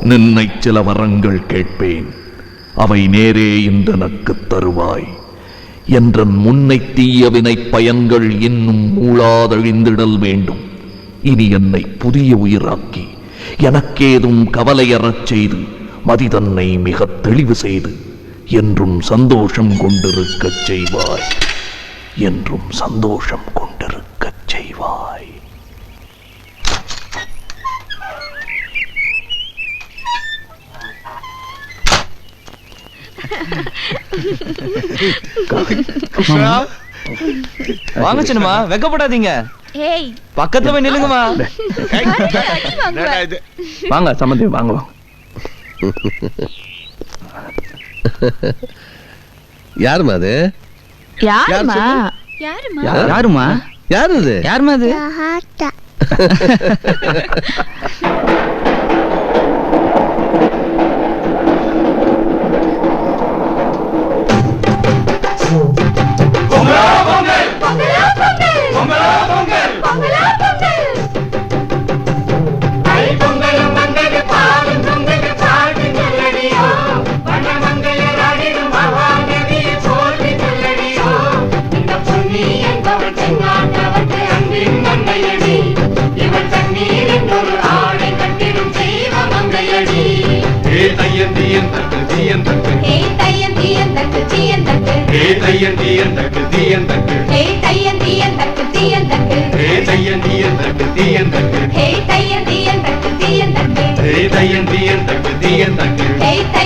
நின்னை சில வரங்கள் கேட்பேன், அவை நேரே இன்றனக்குத் தருவாய். என்றன் முன்னை தீயவினை பயன்கள் இன்னும் மூளாதழிந்திடல் வேண்டும். இனி என்னை புதிய உயிராக்கி எனக்கேதும் கவலையறச் செய்து மதிதன்னை மிக தெளிவு செய்து என்றும் சந்தோஷம் கொண்டிருக்கச் செய்வாய். என்றும் சந்தோஷம் கொண்டிருக்கச் செய்வாய். வாங்க சின்னமா, வெக்கப்படாதீங்க. ஏய் பக்கத்துல போய் நில்லுங்கம்மா. வாங்க சம்பந்தி, வாங்க வாங்க. யாருமா அது? யாருமா? யாருமா? யாரு அது? யாருமா அது? Hey,